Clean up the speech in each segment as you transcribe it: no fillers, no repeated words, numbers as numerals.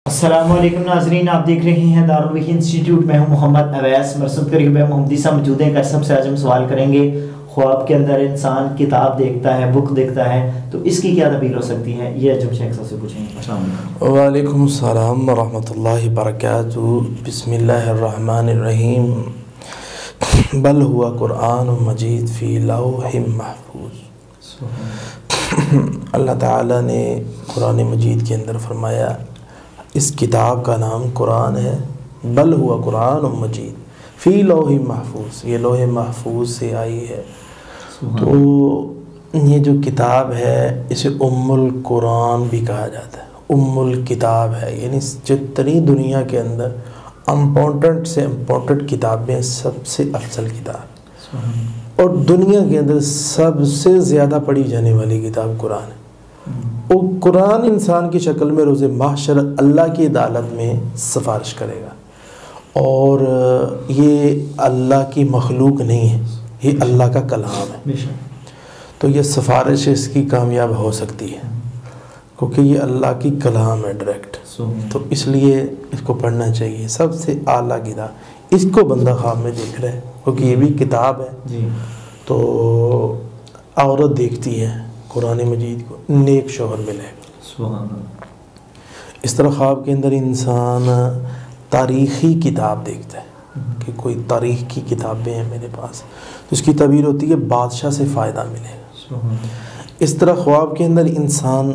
السلام علیکم ناظرین، آپ دیکھ رہے ہیں دارالوحی انسٹیٹیوٹ۔ میں ہوں محمد اویس مرسد قریب محمدی صاحب موجود ہیں۔ قسم سے آج ہم سوال کریں گے، خواب کے اندر انسان کتاب دیکھتا ہے، بک دیکھتا ہے، تو اس کی کیا تعبیر ہو سکتی ہے؟ یہ اجم شیخ صاحب سے پوچھیں گے۔ السلام علیکم۔ وعلیکم السلام ورحمۃ اللہ وبرکاتہ۔ بسم اللہ الرحمن الرحیم۔ بل ہوا قرآن مجید فی لوح محفوظ۔ اللہ تعالیٰ نے قرآن مجید کے اندر فرمایا اس کتاب کا نام قرآن ہے، بل ہوا قرآن مجید فی لوح محفوظ، یہ لوح محفوظ سے آئی ہے۔ تو یہ جو کتاب ہے اسے ام القرآن بھی کہا جاتا ہے، ام الکتاب ہے، یعنی جتنی دنیا کے اندر امپورٹنٹ سے امپورٹنٹ کتابیں سب سے افضل کتاب، اور دنیا کے اندر سب سے زیادہ پڑھی جانے والی کتاب قرآن ہے۔ اور قرآن انسان کی شکل میں روز محشر اللہ کی عدالت میں سفارش کرے گا، اور یہ اللہ کی مخلوق نہیں ہے، یہ اللہ کا کلام ہے، تو یہ سفارش اس کی کامیاب ہو سکتی ہے کیونکہ یہ اللہ کی کلام ہے ڈائریکٹ، تو اس لیے اس کو پڑھنا چاہیے۔ سب سے اعلیٰ کتاب، اس کو بندہ خواب میں دیکھ رہا ہے کیونکہ یہ بھی کتاب ہے۔ تو عورت دیکھتی ہے قرآن مجید کو، نیک شوہر ملے گا۔ اس طرح خواب کے اندر انسان تاریخی کتاب دیکھتا ہے کہ کوئی تاریخ کی کتابیں ہیں میرے پاس، تو اس کی تعبیر ہوتی ہے بادشاہ سے فائدہ ملے گا۔ اس طرح خواب کے اندر انسان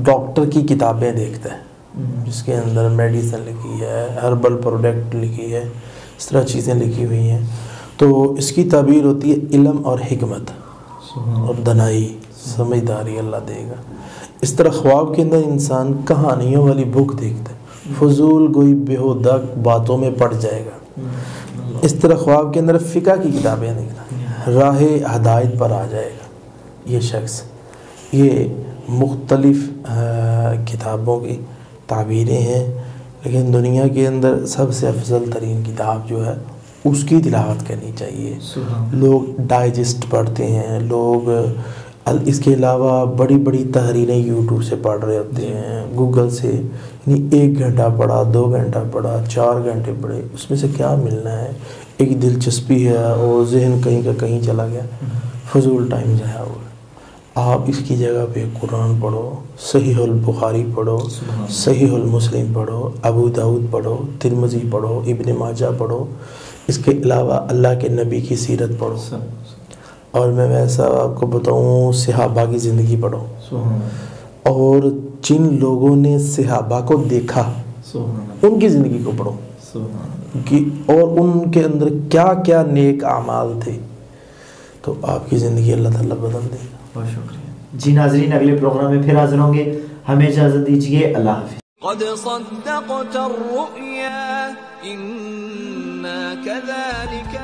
ڈاکٹر کی کتابیں دیکھتا ہے جس کے اندر میڈیسن لکھی ہے، ہربل پروڈکٹ لکھی ہے، اس طرح چیزیں لکھی ہوئی ہیں، تو اس کی تعبیر ہوتی ہے علم اور حکمت اور دانائی، سمجھداری اللہ دے گا۔ اس طرح خواب کے اندر انسان کہانیوں والی بک دیکھتا ہے، فضول کوئی بیہودہ باتوں میں پڑ جائے گا۔ اس طرح خواب کے اندر فقہ کی کتابیں دیکھتا ہے، راہ ہدایت پر آ جائے گا یہ شخص۔ یہ مختلف کتابوں کی تعبیریں ہیں، لیکن دنیا کے اندر سب سے افضل ترین کتاب جو ہے اس کی تلاوت کرنی چاہیے۔ لوگ ڈائجسٹ پڑھتے ہیں، لوگ اس کے علاوہ بڑی بڑی تحریریں یوٹیوب سے پڑھ رہے ہوتے ہیں، گوگل سے، یعنی 1 گھنٹہ پڑھا، 2 گھنٹہ پڑھا، 4 گھنٹے پڑھے، اس میں سے کیا ملنا ہے؟ ایک دلچسپی ہے اور ذہن کہیں کا کہیں چلا گیا، فضول ٹائم ضائع ہوا۔ آپ اس کی جگہ پہ قرآن پڑھو، صحیح البخاری پڑھو، صحیح المسلم پڑھو، ابو داؤد پڑھو، ترمذی پڑھو، ابن ماجہ پڑھو، اس کے علاوہ اللہ کے نبی کی سیرت پڑھو، اور میں ویسا آپ کو بتاؤں صحابہ کی زندگی پڑھو، اور جن لوگوں نے صحابہ کو دیکھا ان کی زندگی کو پڑھو، اور ان کے اندر کیا کیا نیک اعمال تھے، تو آپ کی زندگی اللہ تعالیٰ بدل دے گا۔ بہت شکریہ جی ناظرین، اگلے پروگرام میں پھر حاضر ہوں گے، ہمیں اجازت دیجیے، اللہ حافظ۔ قد صدقت الرؤيا إنا كذلك